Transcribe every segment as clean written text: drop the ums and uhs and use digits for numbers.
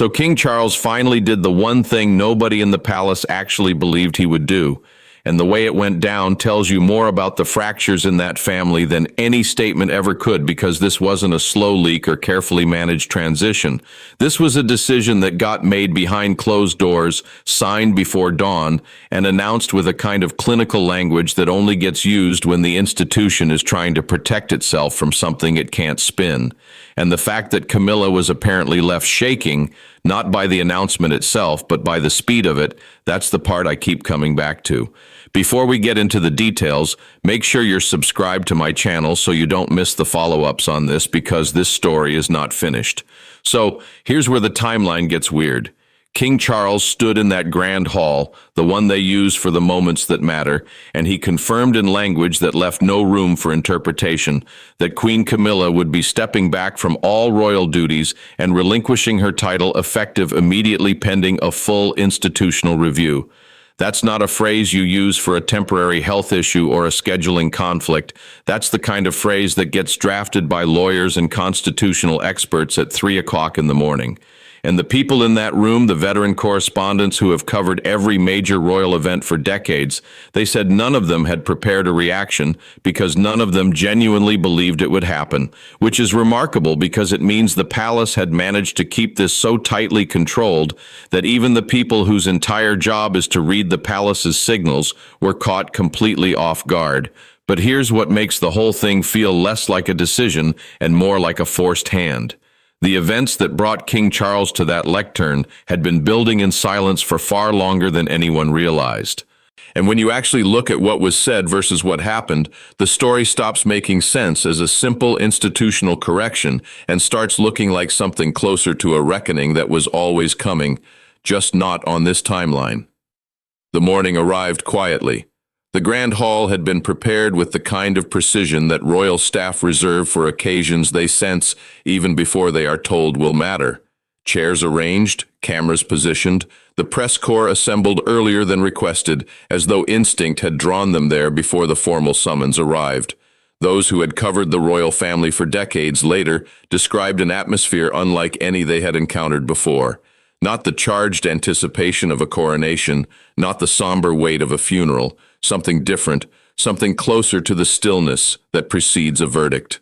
So King Charles finally did the one thing nobody in the palace actually believed he would do. And the way it went down tells you more about the fractures in that family than any statement ever could, because this wasn't a slow leak or carefully managed transition. This was a decision that got made behind closed doors, signed before dawn, and announced with a kind of clinical language that only gets used when the institution is trying to protect itself from something it can't spin. And the fact that Camilla was apparently left shaking, not by the announcement itself, but by the speed of it, that's the part I keep coming back to. Before we get into the details, make sure you're subscribed to my channel so you don't miss the follow-ups on this, because this story is not finished. So, here's where the timeline gets weird. King Charles stood in that grand hall, the one they use for the moments that matter, and he confirmed in language that left no room for interpretation that Queen Camilla would be stepping back from all royal duties and relinquishing her title effective immediately pending a full institutional review. That's not a phrase you use for a temporary health issue or a scheduling conflict. That's the kind of phrase that gets drafted by lawyers and constitutional experts at 3 o'clock in the morning. And the people in that room, the veteran correspondents who have covered every major royal event for decades, they said none of them had prepared a reaction because none of them genuinely believed it would happen, which is remarkable because it means the palace had managed to keep this so tightly controlled that even the people whose entire job is to read the palace's signals were caught completely off guard. But here's what makes the whole thing feel less like a decision and more like a forced hand. The events that brought King Charles to that lectern had been building in silence for far longer than anyone realized. And when you actually look at what was said versus what happened, the story stops making sense as a simple institutional correction and starts looking like something closer to a reckoning that was always coming, just not on this timeline. The morning arrived quietly. The grand hall had been prepared with the kind of precision that royal staff reserve for occasions they sense even before they are told will matter. Chairs arranged, cameras positioned, the press corps assembled earlier than requested, as though instinct had drawn them there before the formal summons arrived. Those who had covered the royal family for decades later described an atmosphere unlike any they had encountered before. Not the charged anticipation of a coronation, not the somber weight of a funeral, something different, something closer to the stillness that precedes a verdict.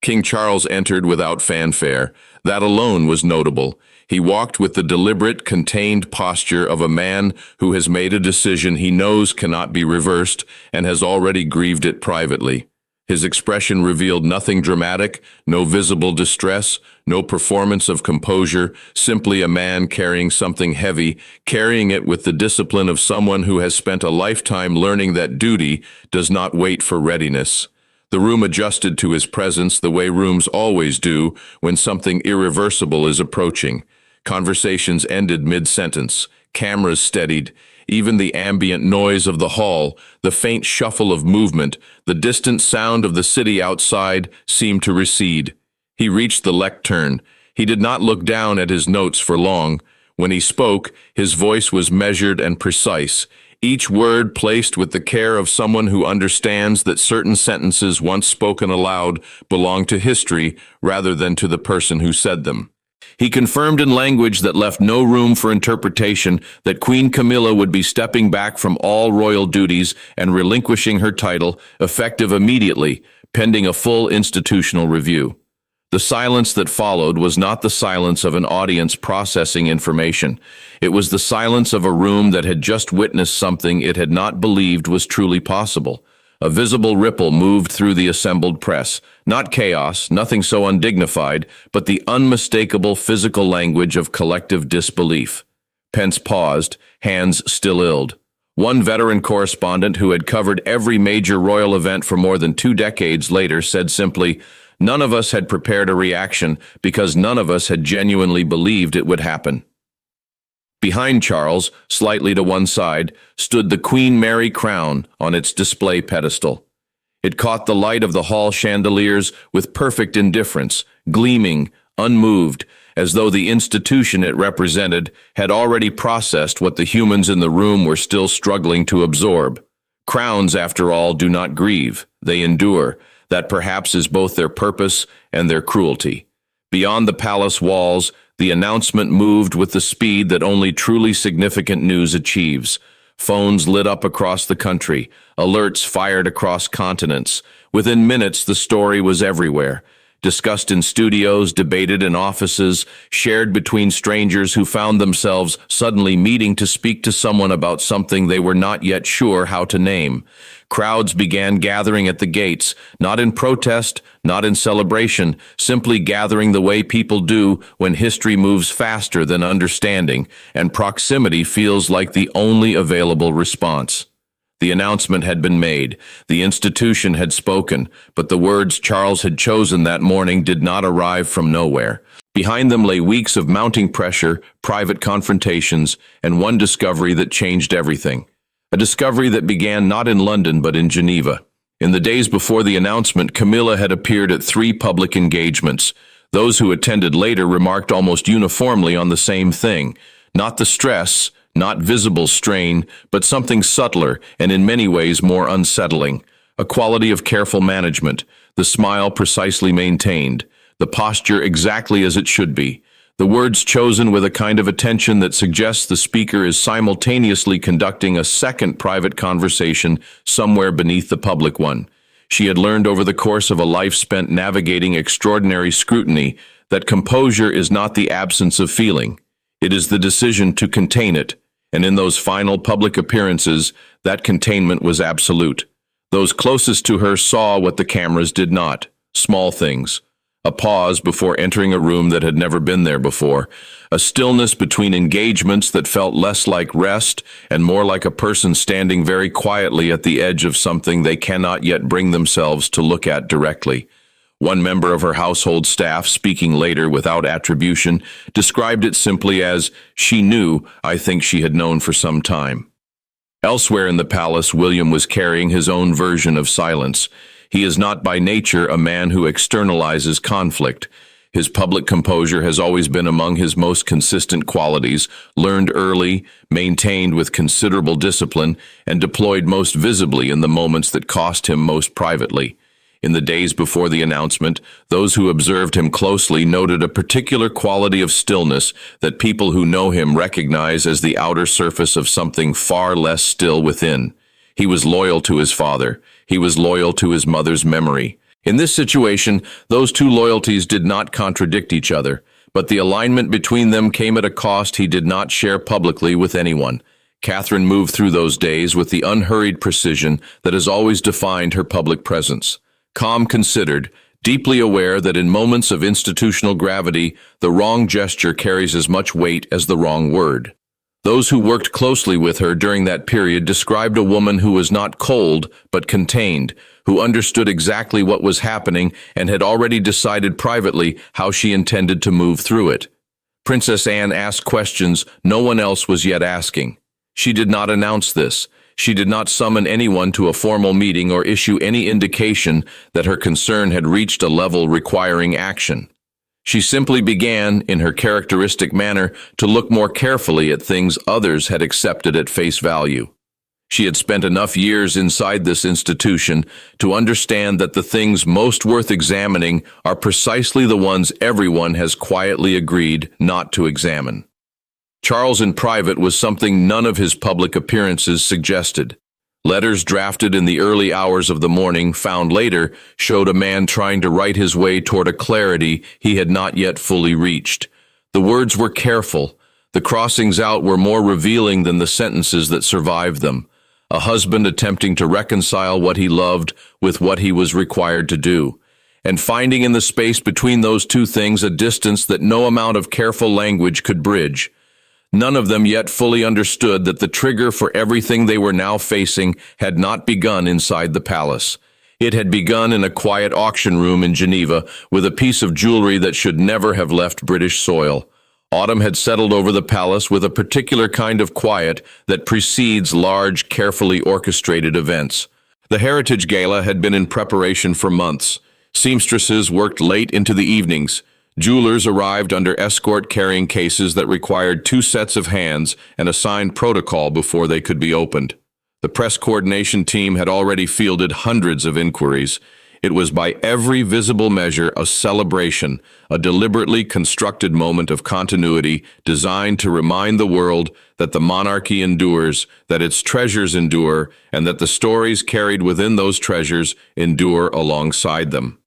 King Charles entered without fanfare. That alone was notable. He walked with the deliberate, contained posture of a man who has made a decision he knows cannot be reversed and has already grieved it privately. His expression revealed nothing dramatic, no visible distress, no performance of composure, simply a man carrying something heavy, carrying it with the discipline of someone who has spent a lifetime learning that duty does not wait for readiness. The room adjusted to his presence the way rooms always do when something irreversible is approaching. Conversations ended mid-sentence. Cameras steadied. Even the ambient noise of the hall, the faint shuffle of movement, the distant sound of the city outside seemed to recede. He reached the lectern. He did not look down at his notes for long. When he spoke, his voice was measured and precise, each word placed with the care of someone who understands that certain sentences once spoken aloud belong to history rather than to the person who said them. He confirmed in language that left no room for interpretation that Queen Camilla would be stepping back from all royal duties and relinquishing her title, effective immediately, pending a full institutional review. The silence that followed was not the silence of an audience processing information. It was the silence of a room that had just witnessed something it had not believed was truly possible. A visible ripple moved through the assembled press. Not chaos, nothing so undignified, but the unmistakable physical language of collective disbelief. Pence paused, hands still-illed. One veteran correspondent who had covered every major royal event for more than 2 decades later said simply, "None of us had prepared a reaction because none of us had genuinely believed it would happen." Behind Charles, slightly to one side, stood the Queen Mary crown on its display pedestal. It caught the light of the hall chandeliers with perfect indifference, gleaming, unmoved, as though the institution it represented had already processed what the humans in the room were still struggling to absorb. Crowns, after all, do not grieve, they endure. That perhaps is both their purpose and their cruelty. Beyond the palace walls, The announcement moved with the speed that only truly significant news achieves. Phones lit up across the country, alerts fired across continents. Within minutes, the story was everywhere. Discussed in studios, debated in offices, shared between strangers who found themselves suddenly meeting to speak to someone about something they were not yet sure how to name. Crowds began gathering at the gates, not in protest, not in celebration, simply gathering the way people do when history moves faster than understanding, and proximity feels like the only available response. The announcement had been made, the institution had spoken, but the words Charles had chosen that morning did not arrive from nowhere. Behind them lay weeks of mounting pressure, private confrontations, and one discovery that changed everything. A discovery that began not in London but in Geneva. In the days before the announcement, Camilla had appeared at 3 public engagements. Those who attended later remarked almost uniformly on the same thing. Not the stress, not visible strain, but something subtler and in many ways more unsettling. A quality of careful management, the smile precisely maintained, the posture exactly as it should be, the words chosen with a kind of attention that suggests the speaker is simultaneously conducting a second private conversation somewhere beneath the public one. She had learned over the course of a life spent navigating extraordinary scrutiny that composure is not the absence of feeling. It is the decision to contain it, and in those final public appearances, that containment was absolute. Those closest to her saw what the cameras did not, small things. A pause before entering a room that had never been there before, a stillness between engagements that felt less like rest and more like a person standing very quietly at the edge of something they cannot yet bring themselves to look at directly. One member of her household staff, speaking later without attribution, described it simply as, "She knew, I think she had known for some time." Elsewhere in the palace, William was carrying his own version of silence. He is not by nature a man who externalizes conflict. His public composure has always been among his most consistent qualities, learned early, maintained with considerable discipline, and deployed most visibly in the moments that cost him most privately. In the days before the announcement, those who observed him closely noted a particular quality of stillness that people who know him recognize as the outer surface of something far less still within. He was loyal to his father. He was loyal to his mother's memory. In this situation, those two loyalties did not contradict each other, but the alignment between them came at a cost he did not share publicly with anyone. Catherine moved through those days with the unhurried precision that has always defined her public presence. Calm, considered, deeply aware that in moments of institutional gravity, the wrong gesture carries as much weight as the wrong word. Those who worked closely with her during that period described a woman who was not cold, but contained, who understood exactly what was happening and had already decided privately how she intended to move through it. Princess Anne asked questions no one else was yet asking. She did not announce this. She did not summon anyone to a formal meeting or issue any indication that her concern had reached a level requiring action. She simply began, in her characteristic manner, to look more carefully at things others had accepted at face value. She had spent enough years inside this institution to understand that the things most worth examining are precisely the ones everyone has quietly agreed not to examine. Charles in private was something none of his public appearances suggested. Letters drafted in the early hours of the morning, found later, showed a man trying to write his way toward a clarity he had not yet fully reached. The words were careful. The crossings out were more revealing than the sentences that survived them. A husband attempting to reconcile what he loved with what he was required to do, and finding in the space between those two things a distance that no amount of careful language could bridge. None of them yet fully understood that the trigger for everything they were now facing had not begun inside the palace. It had begun in a quiet auction room in Geneva with a piece of jewelry that should never have left British soil. Autumn had settled over the palace with a particular kind of quiet that precedes large, carefully orchestrated events. The Heritage Gala had been in preparation for months. Seamstresses worked late into the evenings. Jewelers arrived under escort carrying cases that required 2 sets of hands and a signed protocol before they could be opened. The press coordination team had already fielded hundreds of inquiries. It was by every visible measure a celebration, a deliberately constructed moment of continuity designed to remind the world that the monarchy endures, that its treasures endure, and that the stories carried within those treasures endure alongside them.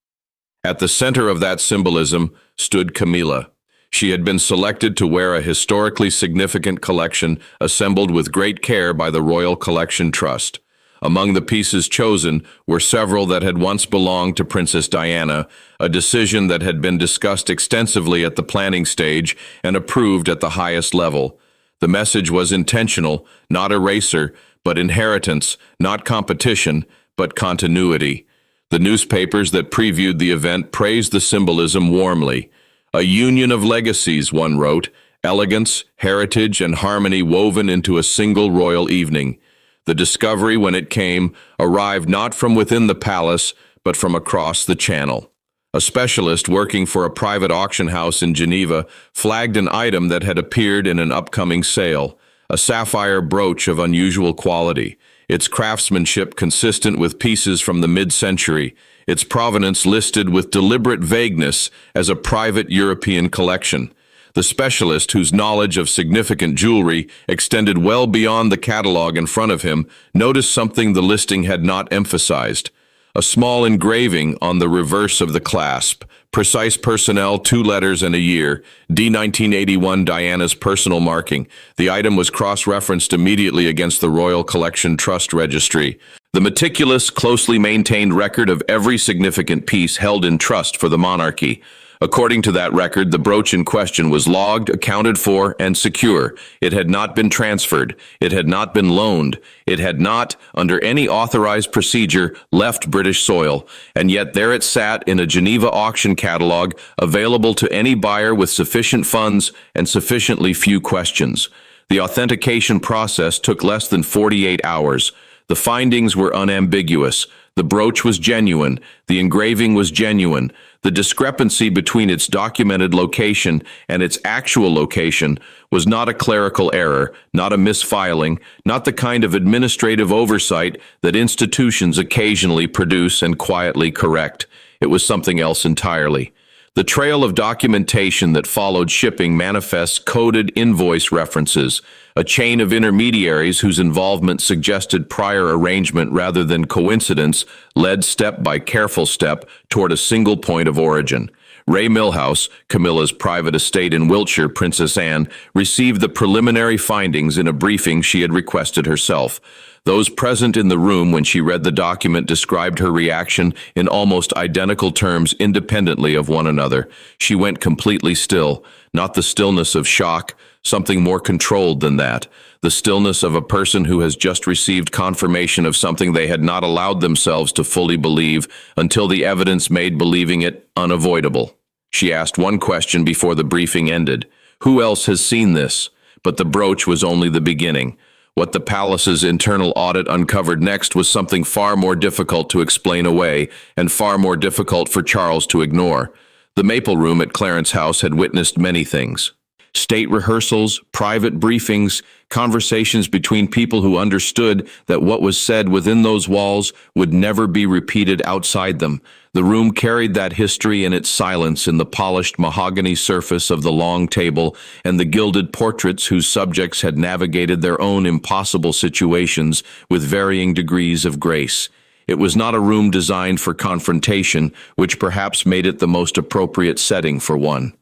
At the center of that symbolism stood Camilla. She had been selected to wear a historically significant collection assembled with great care by the Royal Collection Trust. Among the pieces chosen were several that had once belonged to Princess Diana, a decision that had been discussed extensively at the planning stage and approved at the highest level. The message was intentional, not eraser, but inheritance, not competition, but continuity. The newspapers that previewed the event praised the symbolism warmly. A union of legacies, one wrote, elegance, heritage, and harmony woven into a single royal evening. The discovery, when it came, arrived not from within the palace, but from across the channel. A specialist working for a private auction house in Geneva flagged an item that had appeared in an upcoming sale, a sapphire brooch of unusual quality, its craftsmanship consistent with pieces from the mid-century, its provenance listed with deliberate vagueness as a private European collection. The specialist, whose knowledge of significant jewelry extended well beyond the catalog in front of him, noticed something the listing had not emphasized. A small engraving on the reverse of the clasp, precise personnel, 2 letters and a year, D 1981 Diana's personal marking. The item was cross-referenced immediately against the Royal Collection Trust Registry. The meticulous, closely maintained record of every significant piece held in trust for the monarchy. According to that record, the brooch in question was logged, accounted for, and secure. It had not been transferred. It had not been loaned. It had not, under any authorized procedure, left British soil. And yet there it sat in a Geneva auction catalog, available to any buyer with sufficient funds and sufficiently few questions. The authentication process took less than 48 hours. The findings were unambiguous. The brooch was genuine. The engraving was genuine. The discrepancy between its documented location and its actual location was not a clerical error, not a misfiling, not the kind of administrative oversight that institutions occasionally produce and quietly correct. It was something else entirely. The trail of documentation that followed shipping manifests coded invoice references, a chain of intermediaries whose involvement suggested prior arrangement rather than coincidence led step by careful step toward a single point of origin. Ray Millhouse, Camilla's private estate in Wiltshire, Princess Anne, received the preliminary findings in a briefing she had requested herself. Those present in the room when she read the document described her reaction in almost identical terms independently of one another. She went completely still, not the stillness of shock, something more controlled than that, the stillness of a person who has just received confirmation of something they had not allowed themselves to fully believe until the evidence made believing it unavoidable. She asked one question before the briefing ended. Who else has seen this? But the brooch was only the beginning. What the palace's internal audit uncovered next was something far more difficult to explain away and far more difficult for Charles to ignore. The Maple Room at Clarence House had witnessed many things. State rehearsals, private briefings, conversations between people who understood that what was said within those walls would never be repeated outside them. The room carried that history in its silence in the polished mahogany surface of the long table and the gilded portraits whose subjects had navigated their own impossible situations with varying degrees of grace. It was not a room designed for confrontation, which perhaps made it the most appropriate setting for one.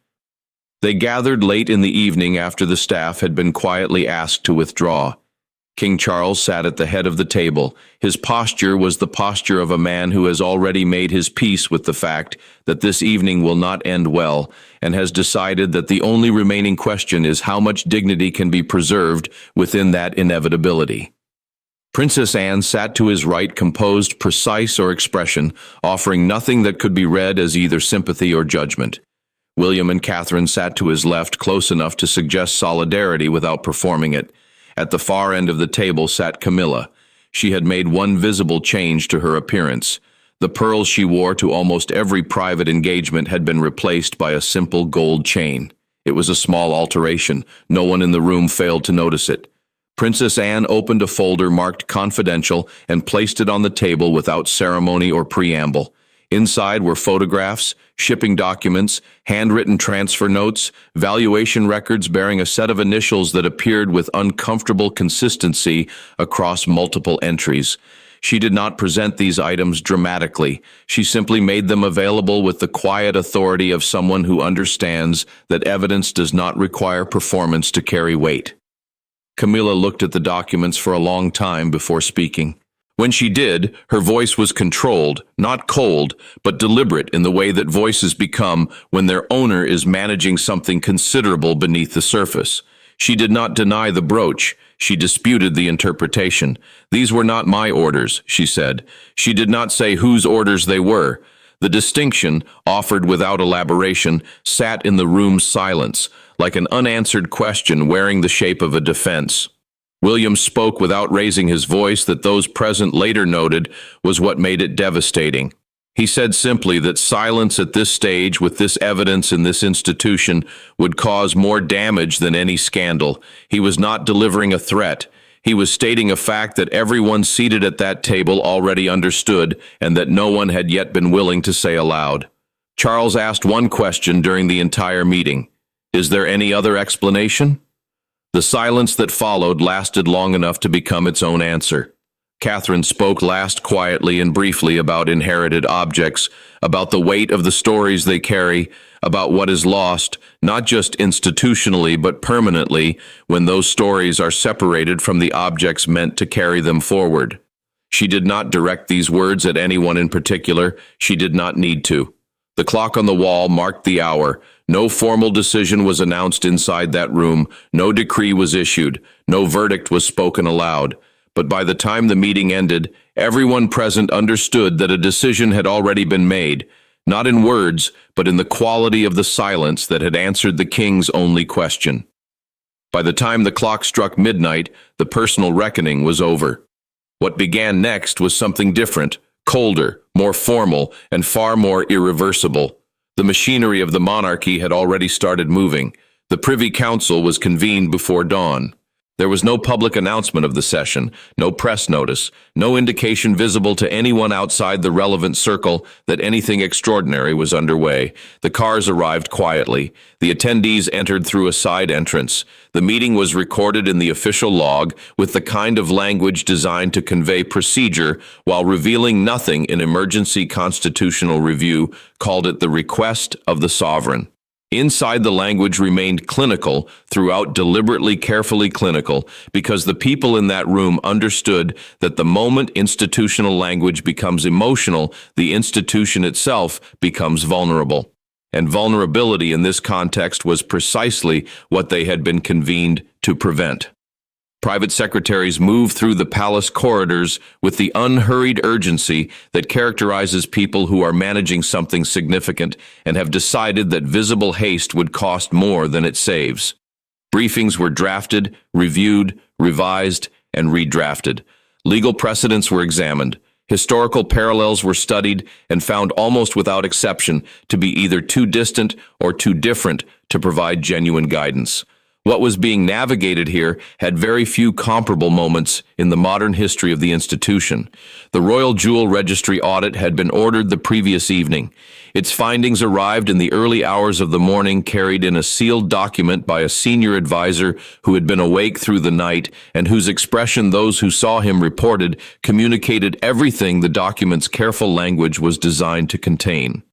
They gathered late in the evening after the staff had been quietly asked to withdraw. King Charles sat at the head of the table. His posture was the posture of a man who has already made his peace with the fact that this evening will not end well, and has decided that the only remaining question is how much dignity can be preserved within that inevitability. Princess Anne sat to his right, composed, precise or expression, offering nothing that could be read as either sympathy or judgment. William and Catherine sat to his left, close enough to suggest solidarity without performing it. At the far end of the table sat Camilla. She had made one visible change to her appearance. The pearls she wore to almost every private engagement had been replaced by a simple gold chain. It was a small alteration. No one in the room failed to notice it. Princess Anne opened a folder marked confidential and placed it on the table without ceremony or preamble. Inside were photographs, shipping documents, handwritten transfer notes, valuation records bearing a set of initials that appeared with uncomfortable consistency across multiple entries. She did not present these items dramatically. She simply made them available with the quiet authority of someone who understands that evidence does not require performance to carry weight. Camilla looked at the documents for a long time before speaking. When she did, her voice was controlled, not cold, but deliberate in the way that voices become when their owner is managing something considerable beneath the surface. She did not deny the brooch. She disputed the interpretation. "These were not my orders," she said. She did not say whose orders they were. The distinction, offered without elaboration, sat in the room's silence, like an unanswered question wearing the shape of a defense. William spoke without raising his voice that those present later noted was what made it devastating. He said simply that silence at this stage with this evidence in this institution would cause more damage than any scandal. He was not delivering a threat. He was stating a fact that everyone seated at that table already understood and that no one had yet been willing to say aloud. Charles asked one question during the entire meeting. "Is there any other explanation?" The silence that followed lasted long enough to become its own answer. Catherine spoke last quietly and briefly about inherited objects, about the weight of the stories they carry, about what is lost, not just institutionally but permanently, when those stories are separated from the objects meant to carry them forward. She did not direct these words at anyone in particular. She did not need to. The clock on the wall marked the hour. No formal decision was announced inside that room. No decree was issued. No verdict was spoken aloud. But by the time the meeting ended, everyone present understood that a decision had already been made, not in words, but in the quality of the silence that had answered the king's only question. By the time the clock struck midnight, the personal reckoning was over. What began next was something different, colder, more formal, and far more irreversible. The machinery of the monarchy had already started moving. The Privy Council was convened before dawn. There was no public announcement of the session, no press notice, no indication visible to anyone outside the relevant circle that anything extraordinary was underway. The cars arrived quietly. The attendees entered through a side entrance. The meeting was recorded in the official log with the kind of language designed to convey procedure while revealing nothing. In emergency constitutional review called it the request of the sovereign. Inside, the language remained clinical throughout, deliberately, carefully clinical, because the people in that room understood that the moment institutional language becomes emotional, the institution itself becomes vulnerable. And vulnerability in this context was precisely what they had been convened to prevent. Private secretaries moved through the palace corridors with the unhurried urgency that characterizes people who are managing something significant and have decided that visible haste would cost more than it saves. Briefings were drafted, reviewed, revised, and redrafted. Legal precedents were examined. Historical parallels were studied and found almost without exception to be either too distant or too different to provide genuine guidance. What was being navigated here had very few comparable moments in the modern history of the institution. The Royal Jewel Registry audit had been ordered the previous evening. Its findings arrived in the early hours of the morning, carried in a sealed document by a senior advisor who had been awake through the night and whose expression those who saw him reported communicated everything the document's careful language was designed to contain.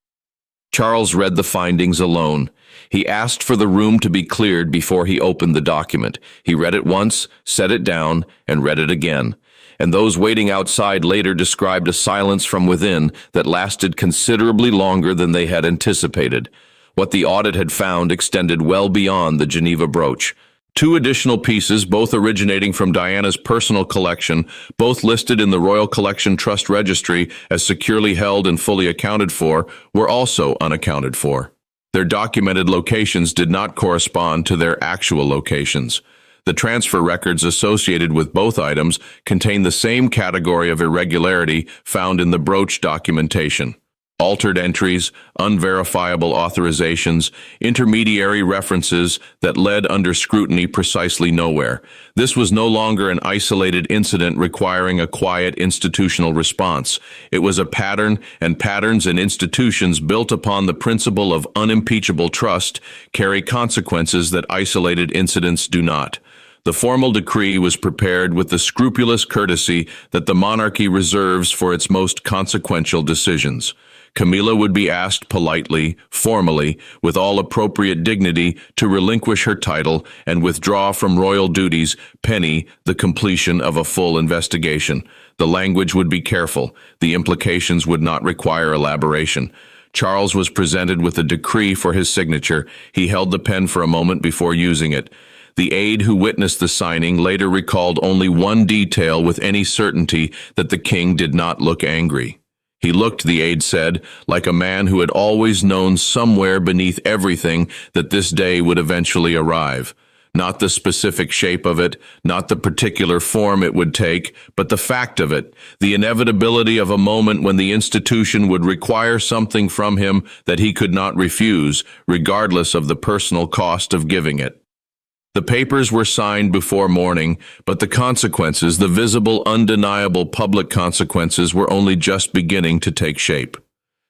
Charles read the findings alone. He asked for the room to be cleared before he opened the document. He read it once, set it down, and read it again. And those waiting outside later described a silence from within that lasted considerably longer than they had anticipated. What the audit had found extended well beyond the Geneva brooch. 2 additional pieces, both originating from Diana's personal collection, both listed in the Royal Collection Trust Registry as securely held and fully accounted for, were also unaccounted for. Their documented locations did not correspond to their actual locations. The transfer records associated with both items contain the same category of irregularity found in the brooch documentation. Altered entries, unverifiable authorizations, intermediary references that led under scrutiny precisely nowhere. This was no longer an isolated incident requiring a quiet institutional response. It was a pattern, and patterns and institutions built upon the principle of unimpeachable trust carry consequences that isolated incidents do not. The formal decree was prepared with the scrupulous courtesy that the monarchy reserves for its most consequential decisions. Camilla would be asked politely, formally, with all appropriate dignity, to relinquish her title and withdraw from royal duties, pending the completion of a full investigation. The language would be careful. The implications would not require elaboration. Charles was presented with a decree for his signature. He held the pen for a moment before using it. The aide who witnessed the signing later recalled only one detail with any certainty: that the king did not look angry. He looked, the aide said, like a man who had always known somewhere beneath everything that this day would eventually arrive. Not the specific shape of it, not the particular form it would take, but the fact of it, the inevitability of a moment when the institution would require something from him that he could not refuse, regardless of the personal cost of giving it. The papers were signed before morning, but the consequences, the visible, undeniable public consequences, were only just beginning to take shape.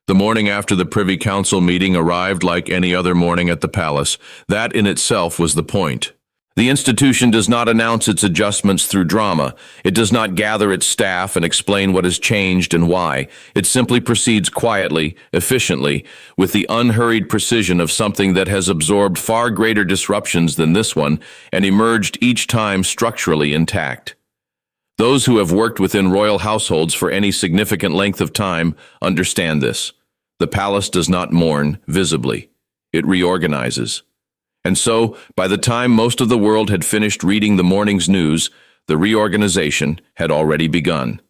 The morning after the Privy Council meeting arrived like any other morning at the palace. That in itself was the point. The institution does not announce its adjustments through drama. It does not gather its staff and explain what has changed and why. It simply proceeds quietly, efficiently, with the unhurried precision of something that has absorbed far greater disruptions than this one and emerged each time structurally intact. Those who have worked within royal households for any significant length of time understand this. The palace does not mourn visibly. It reorganizes. And so, by the time most of the world had finished reading the morning's news, the reorganization had already begun.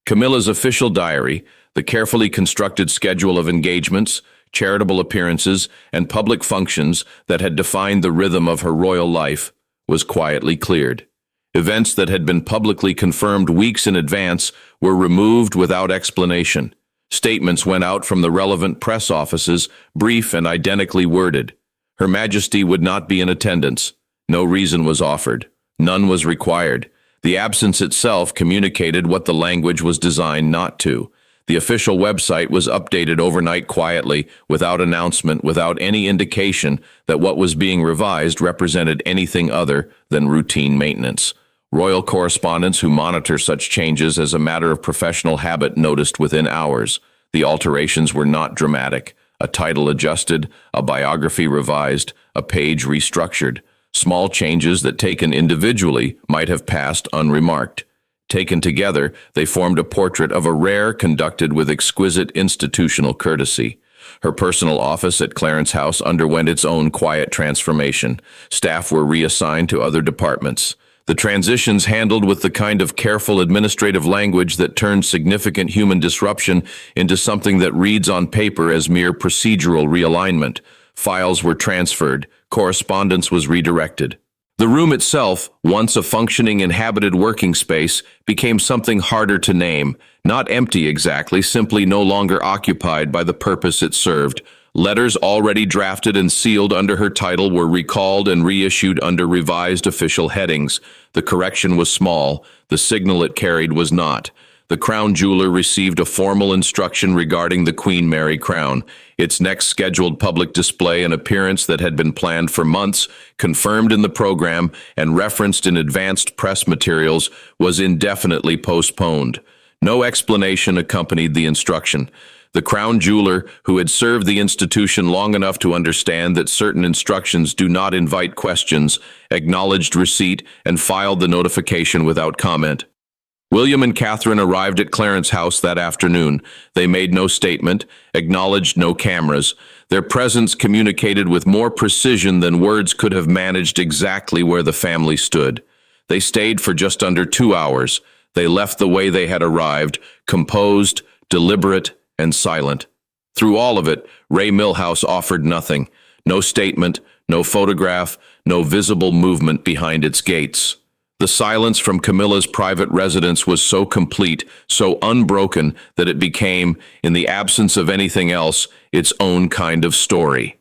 Camilla's official diary, the carefully constructed schedule of engagements, charitable appearances, and public functions that had defined the rhythm of her royal life, was quietly cleared. Events that had been publicly confirmed weeks in advance were removed without explanation. Statements went out from the relevant press offices, brief and identically worded. Her Majesty would not be in attendance. No reason was offered. None was required. The absence itself communicated what the language was designed not to. The official website was updated overnight quietly, without announcement, without any indication that what was being revised represented anything other than routine maintenance. Royal correspondents who monitor such changes as a matter of professional habit noticed within hours. The alterations were not dramatic. A title adjusted, a biography revised, a page restructured. Small changes that taken individually might have passed unremarked. Taken together, they formed a portrait of a rare conducted with exquisite institutional courtesy. Her personal office at Clarence House underwent its own quiet transformation. Staff were reassigned to other departments. The transitions handled with the kind of careful administrative language that turns significant human disruption into something that reads on paper as mere procedural realignment. Files were transferred. Correspondence was redirected. The room itself, once a functioning inhabited working space, became something harder to name. Not empty exactly, simply no longer occupied by the purpose it served. Letters already drafted and sealed under her title were recalled and reissued under revised official headings. The correction was small. The signal it carried was not. The crown jeweler received a formal instruction regarding the Queen Mary crown. Its next scheduled public display, an appearance that had been planned for months, confirmed in the program, and referenced in advanced press materials, was indefinitely postponed. No explanation accompanied the instruction. The crown jeweler, who had served the institution long enough to understand that certain instructions do not invite questions, acknowledged receipt and filed the notification without comment. William and Catherine arrived at Clarence House that afternoon. They made no statement, acknowledged no cameras. Their presence communicated with more precision than words could have managed exactly where the family stood. They stayed for just under 2 hours. They left the way they had arrived, composed, deliberate, and silent. Through all of it, Ray Milhouse offered nothing. No statement, no photograph, no visible movement behind its gates. The silence from Camilla's private residence was so complete, so unbroken, that it became, in the absence of anything else, its own kind of story.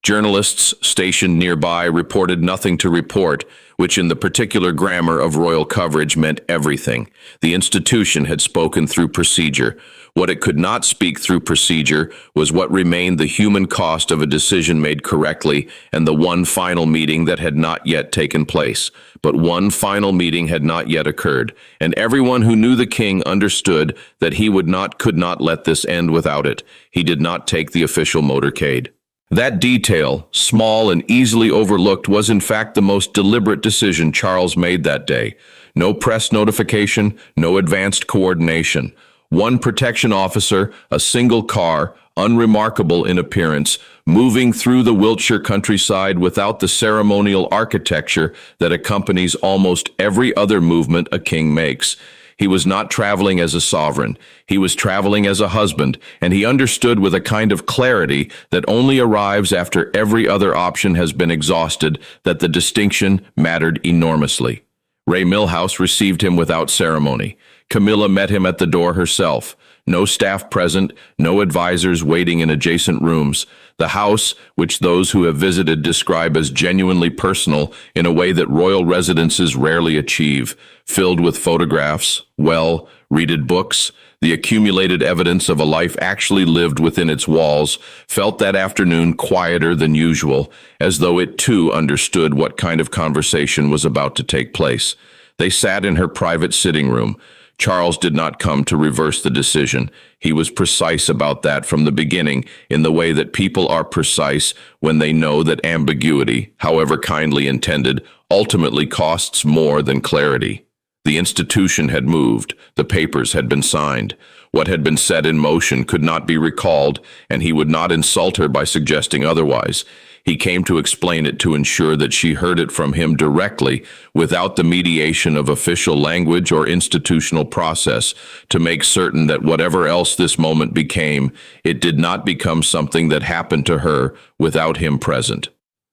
Journalists stationed nearby reported nothing to report, which in the particular grammar of royal coverage meant everything. The institution had spoken through procedure. What it could not speak through procedure was what remained the human cost of a decision made correctly and the one final meeting that had not yet taken place. But one final meeting had not yet occurred, and everyone who knew the king understood that he could not let this end without it. He did not take the official motorcade. That detail, small and easily overlooked, was in fact the most deliberate decision Charles made that day. No press notification, no advanced coordination. One protection officer, a single car, unremarkable in appearance, moving through the Wiltshire countryside without the ceremonial architecture that accompanies almost every other movement a king makes. He was not traveling as a sovereign. He was traveling as a husband, and he understood with a kind of clarity that only arrives after every other option has been exhausted that the distinction mattered enormously. Ray Milhouse received him without ceremony. Camilla met him at the door herself. No staff present, no advisors waiting in adjacent rooms. The house, which those who have visited describe as genuinely personal in a way that royal residences rarely achieve, filled with photographs, well-read books, the accumulated evidence of a life actually lived within its walls, felt that afternoon quieter than usual, as though it too understood what kind of conversation was about to take place. They sat in her private sitting room. Charles did not come to reverse the decision. He was precise about that from the beginning, in the way that people are precise when they know that ambiguity, however kindly intended, ultimately costs more than clarity. The institution had moved. The papers had been signed. What had been set in motion could not be recalled, and he would not insult her by suggesting otherwise. He came to explain it to ensure that she heard it from him directly, without the mediation of official language or institutional process, to make certain that whatever else this moment became, it did not become something that happened to her without him present.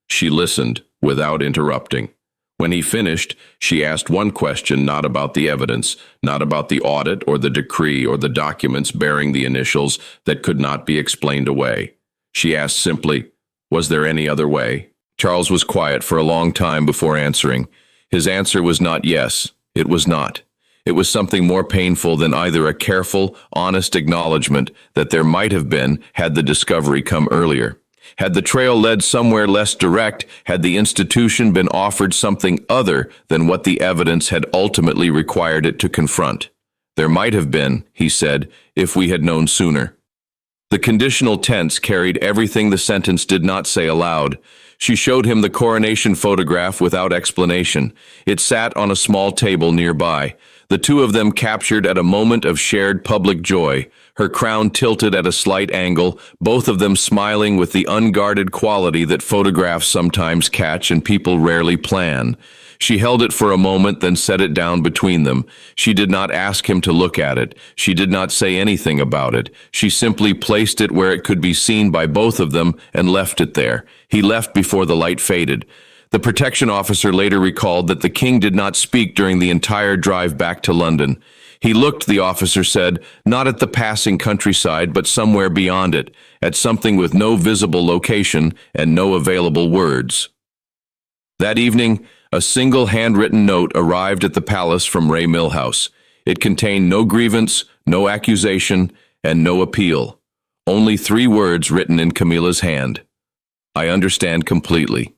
She listened without interrupting. When he finished, she asked one question, not about the evidence, not about the audit or the decree or the documents bearing the initials that could not be explained away. She asked simply, "Was there any other way?" Charles was quiet for a long time before answering. His answer was not yes. It was not. It was something more painful than either a careful, honest acknowledgement that there might have been had the discovery come earlier. Had the trail led somewhere less direct, had the institution been offered something other than what the evidence had ultimately required it to confront. There might have been, he said, if we had known sooner. The conditional tense carried everything the sentence did not say aloud. She showed him the coronation photograph without explanation. It sat on a small table nearby. The two of them captured at a moment of shared public joy, her crown tilted at a slight angle, both of them smiling with the unguarded quality that photographs sometimes catch and people rarely plan. She held it for a moment, then set it down between them. She did not ask him to look at it. She did not say anything about it. She simply placed it where it could be seen by both of them and left it there. He left before the light faded. The protection officer later recalled that the king did not speak during the entire drive back to London. He looked, the officer said, not at the passing countryside, but somewhere beyond it, at something with no visible location and no available words. That evening, a single handwritten note arrived at the palace from Ray Milhouse. It contained no grievance, no accusation, and no appeal. Only 3 words written in Camilla's hand. I understand completely.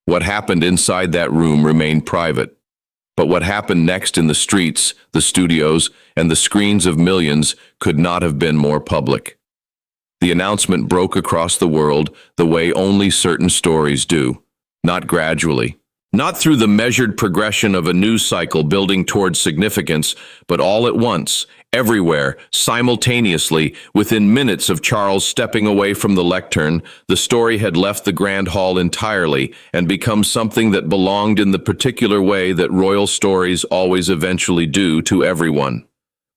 What happened inside that room remained private. But what happened next in the streets, the studios, and the screens of millions could not have been more public. The announcement broke across the world the way only certain stories do, not gradually. Not through the measured progression of a news cycle building towards significance, but all at once, everywhere, simultaneously, within minutes of Charles stepping away from the lectern, the story had left the grand hall entirely and become something that belonged in the particular way that royal stories always eventually do to everyone.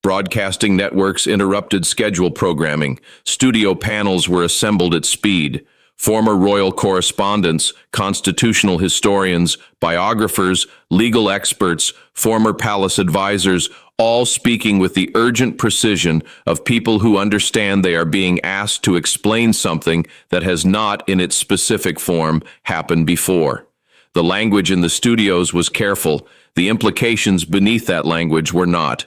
Broadcasting networks interrupted schedule programming. Studio panels were assembled at speed. Former royal correspondents, constitutional historians, biographers, legal experts, former palace advisors, all speaking with the urgent precision of people who understand they are being asked to explain something that has not, in its specific form, happened before. The language in the studios was careful. The implications beneath that language were not.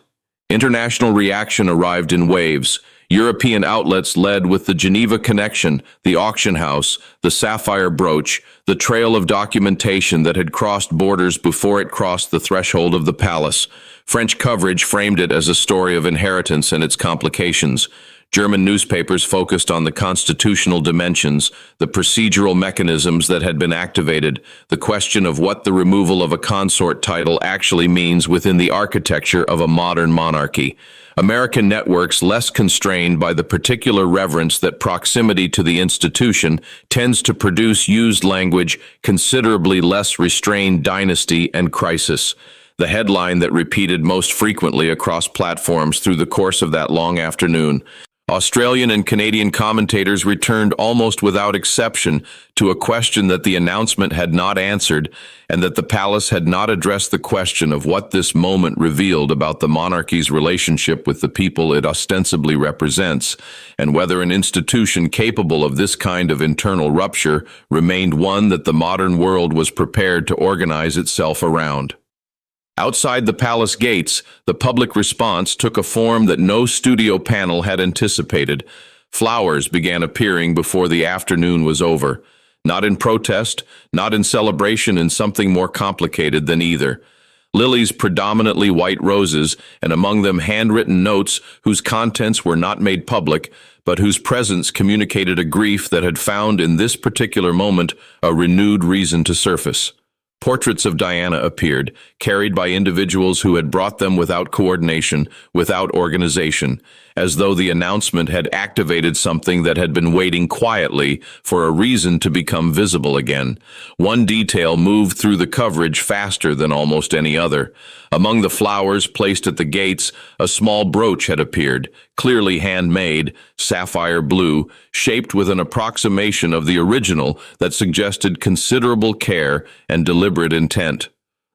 International reaction arrived in waves. European outlets led with the Geneva connection, the auction house, the sapphire brooch, the trail of documentation that had crossed borders before it crossed the threshold of the palace. French coverage framed it as a story of inheritance and its complications. German newspapers focused on the constitutional dimensions, the procedural mechanisms that had been activated, the question of what the removal of a consort title actually means within the architecture of a modern monarchy. American networks, less constrained by the particular reverence that proximity to the institution tends to produce, used language considerably less restrained: dynasty and crisis. The headline that repeated most frequently across platforms through the course of that long afternoon. Australian and Canadian commentators returned almost without exception to a question that the announcement had not answered, and that the palace had not addressed the question of what this moment revealed about the monarchy's relationship with the people it ostensibly represents, and whether an institution capable of this kind of internal rupture remained one that the modern world was prepared to organize itself around. Outside the palace gates, the public response took a form that no studio panel had anticipated. Flowers began appearing before the afternoon was over. Not in protest, not in celebration, in something more complicated than either. Lilies, predominantly white roses, and among them handwritten notes whose contents were not made public, but whose presence communicated a grief that had found in this particular moment a renewed reason to surface. Portraits of Diana appeared, carried by individuals who had brought them without coordination, without organization, as though the announcement had activated something that had been waiting quietly for a reason to become visible again. One detail moved through the coverage faster than almost any other. Among the flowers placed at the gates, a small brooch had appeared, clearly handmade, sapphire blue, shaped with an approximation of the original that suggested considerable care and deliberate intent.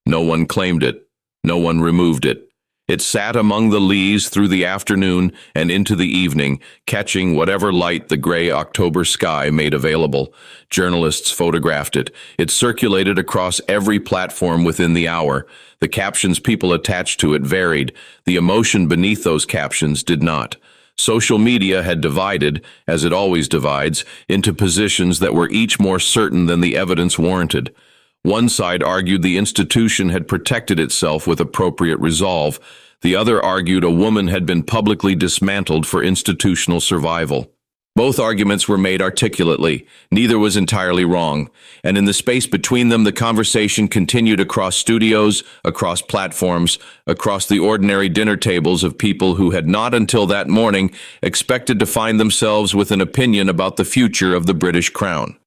No one claimed it. No one removed it. It sat among the leaves through the afternoon and into the evening, catching whatever light the gray October sky made available. Journalists photographed it. It circulated across every platform within the hour. The captions people attached to it varied. The emotion beneath those captions did not. Social media had divided, as it always divides, into positions that were each more certain than the evidence warranted. One side argued the institution had protected itself with appropriate resolve. The other argued a woman had been publicly dismantled for institutional survival. Both arguments were made articulately. Neither was entirely wrong. And in the space between them, the conversation continued across studios, across platforms, across the ordinary dinner tables of people who had not until that morning expected to find themselves with an opinion about the future of the British crown.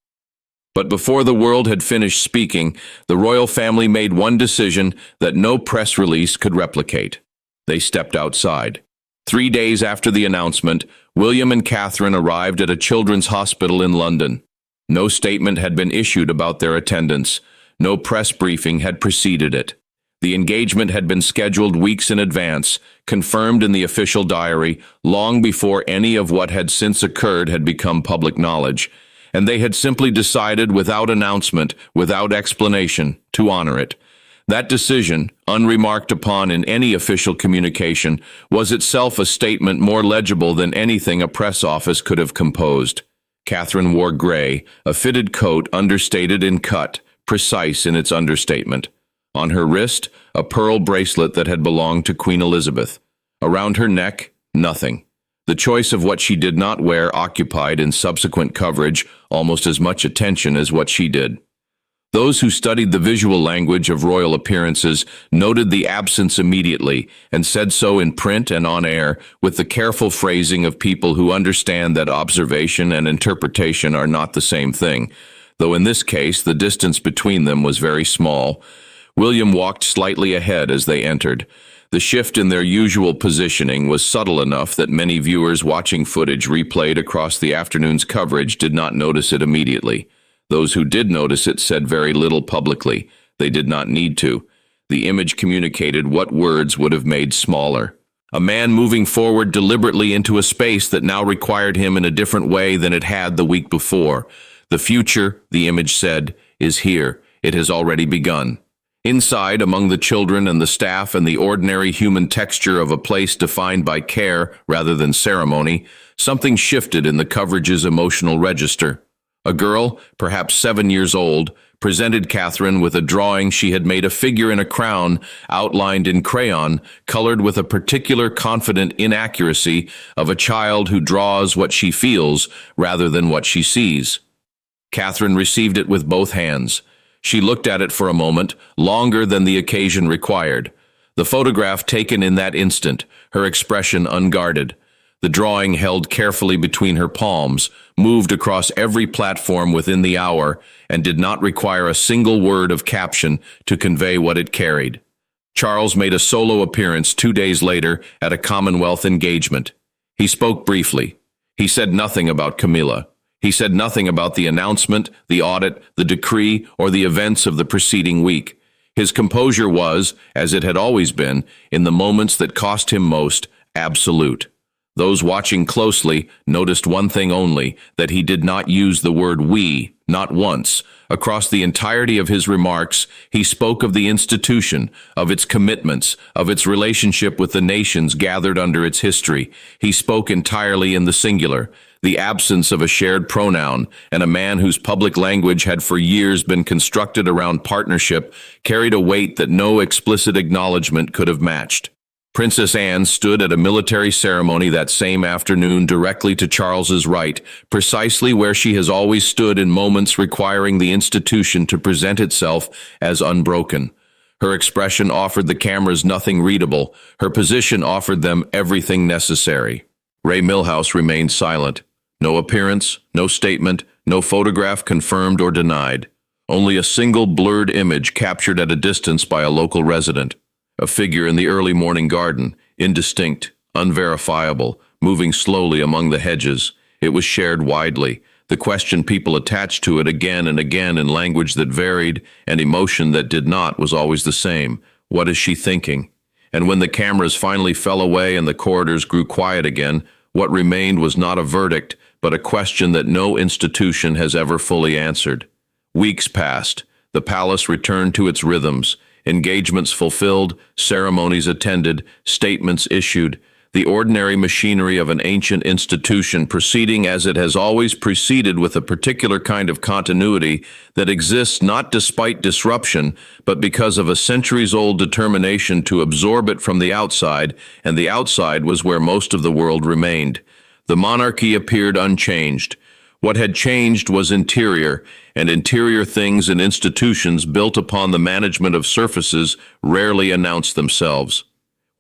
But before the world had finished speaking, the royal family made one decision that no press release could replicate. They stepped outside. 3 days after the announcement, William and Catherine arrived at a children's hospital in London. No statement had been issued about their attendance. No press briefing had preceded it. The engagement had been scheduled weeks in advance, confirmed in the official diary, long before any of what had since occurred had become public knowledge. And they had simply decided, without announcement, without explanation, to honor it. That decision, unremarked upon in any official communication, was itself a statement more legible than anything a press office could have composed. Catherine wore gray, a fitted coat understated in cut, precise in its understatement. On her wrist, a pearl bracelet that had belonged to Queen Elizabeth. Around her neck, nothing. The choice of what she did not wear occupied in subsequent coverage almost as much attention as what she did. Those who studied the visual language of royal appearances noted the absence immediately, and said so in print and on air with the careful phrasing of people who understand that observation and interpretation are not the same thing, though in this case the distance between them was very small. William walked slightly ahead as they entered. The shift in their usual positioning was subtle enough that many viewers watching footage replayed across the afternoon's coverage did not notice it immediately. Those who did notice it said very little publicly. They did not need to. The image communicated what words would have made smaller. A man moving forward deliberately into a space that now required him in a different way than it had the week before. The future, the image said, is here. It has already begun. Inside, among the children and the staff and the ordinary human texture of a place defined by care rather than ceremony, something shifted in the coverage's emotional register. A girl, perhaps 7 years old, presented Catherine with a drawing she had made a figure in a crown outlined in crayon, colored with a particular confident inaccuracy of a child who draws what she feels rather than what she sees. Catherine received it with both hands. She looked at it for a moment, longer than the occasion required. The photograph taken in that instant, her expression unguarded. The drawing held carefully between her palms, moved across every platform within the hour, and did not require a single word of caption to convey what it carried. Charles made a solo appearance 2 days later at a Commonwealth engagement. He spoke briefly. He said nothing about Camilla. He said nothing about the announcement, the audit, the decree, or the events of the preceding week. His composure was, as it had always been, in the moments that cost him most, absolute. Those watching closely noticed one thing only, that he did not use the word we, not once. Across the entirety of his remarks, he spoke of the institution, of its commitments, of its relationship with the nations gathered under its history. He spoke entirely in the singular, the absence of a shared pronoun, and a man whose public language had for years been constructed around partnership carried a weight that no explicit acknowledgement could have matched. Princess Anne stood at a military ceremony that same afternoon directly to Charles's right, precisely where she has always stood in moments requiring the institution to present itself as unbroken. Her expression offered the cameras nothing readable. Her position offered them everything necessary. Ray Milhouse remained silent. No appearance, no statement, no photograph confirmed or denied. Only a single blurred image captured at a distance by a local resident. A figure in the early morning garden, indistinct, unverifiable, moving slowly among the hedges. It was shared widely. The question people attached to it again and again in language that varied, and emotion that did not, was always the same. What is she thinking? And when the cameras finally fell away and the corridors grew quiet again, what remained was not a verdict, but a question that no institution has ever fully answered. Weeks passed. The palace returned to its rhythms. Engagements fulfilled, ceremonies attended, statements issued, the ordinary machinery of an ancient institution proceeding as it has always proceeded, with a particular kind of continuity that exists not despite disruption, but because of a centuries-old determination to absorb it from the outside, and the outside was where most of the world remained. The monarchy appeared unchanged. What had changed was interior, and interior things and institutions built upon the management of surfaces rarely announced themselves.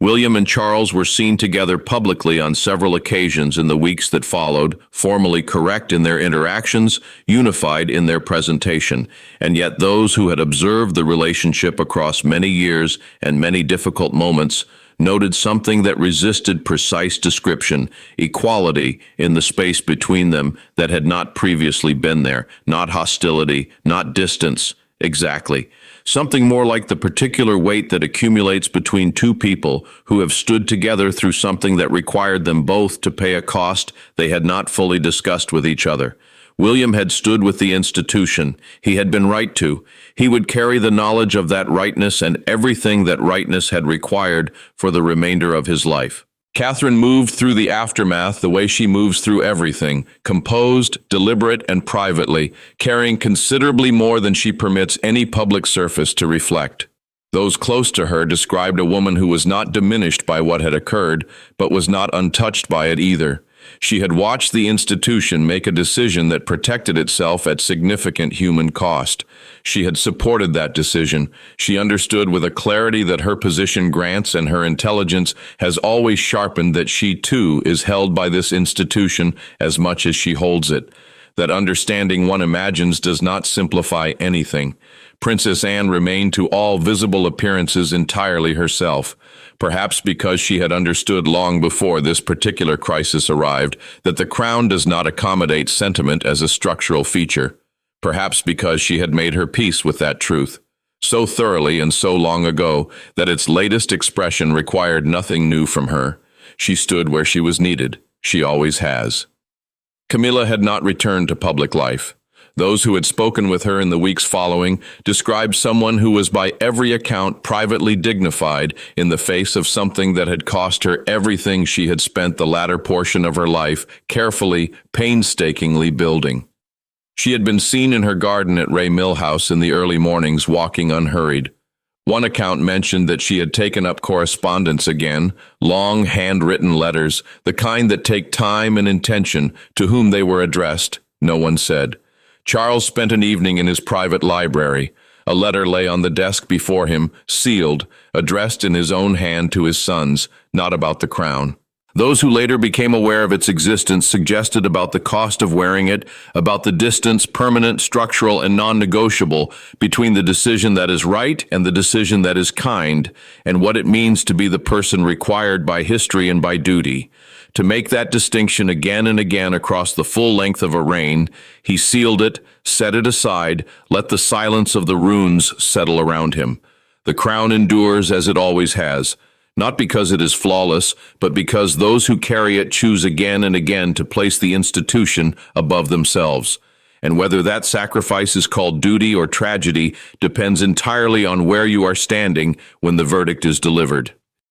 William and Charles were seen together publicly on several occasions in the weeks that followed, formally correct in their interactions, unified in their presentation, and yet those who had observed the relationship across many years and many difficult moments noted something that resisted precise description, equality in the space between them that had not previously been there, not hostility, not distance, exactly. Something more like the particular weight that accumulates between two people who have stood together through something that required them both to pay a cost they had not fully discussed with each other. William had stood with the institution. He had been right to. He would carry the knowledge of that rightness and everything that rightness had required for the remainder of his life. Catherine moved through the aftermath the way she moves through everything, composed, deliberate, and privately, carrying considerably more than she permits any public surface to reflect. Those close to her described a woman who was not diminished by what had occurred, but was not untouched by it either. She had watched the institution make a decision that protected itself at significant human cost. She had supported that decision. She understood with a clarity that her position grants, and her intelligence has always sharpened, that she too is held by this institution as much as she holds it. That understanding one imagines does not simplify anything. Princess Anne remained to all visible appearances entirely herself, perhaps because she had understood long before this particular crisis arrived that the crown does not accommodate sentiment as a structural feature, perhaps because she had made her peace with that truth so thoroughly and so long ago that its latest expression required nothing new from her. She stood where she was needed. She always has. Camilla had not returned to public life. Those who had spoken with her in the weeks following described someone who was by every account privately dignified in the face of something that had cost her everything she had spent the latter portion of her life carefully, painstakingly building. She had been seen in her garden at Ray Mill House in the early mornings, walking unhurried. One account mentioned that she had taken up correspondence again, long handwritten letters, the kind that take time and intention. To whom they were addressed, no one said. Charles spent an evening in his private library. A letter lay on the desk before him, sealed, addressed in his own hand to his sons, not about the crown. Those who later became aware of its existence suggested about the cost of wearing it, about the distance, permanent, structural, and non-negotiable, between the decision that is right and the decision that is kind, and what it means to be the person required by history and by duty. To make that distinction again and again across the full length of a reign, he sealed it, set it aside, let the silence of the runes settle around him. The crown endures as it always has, not because it is flawless, but because those who carry it choose again and again to place the institution above themselves. And whether that sacrifice is called duty or tragedy depends entirely on where you are standing when the verdict is delivered.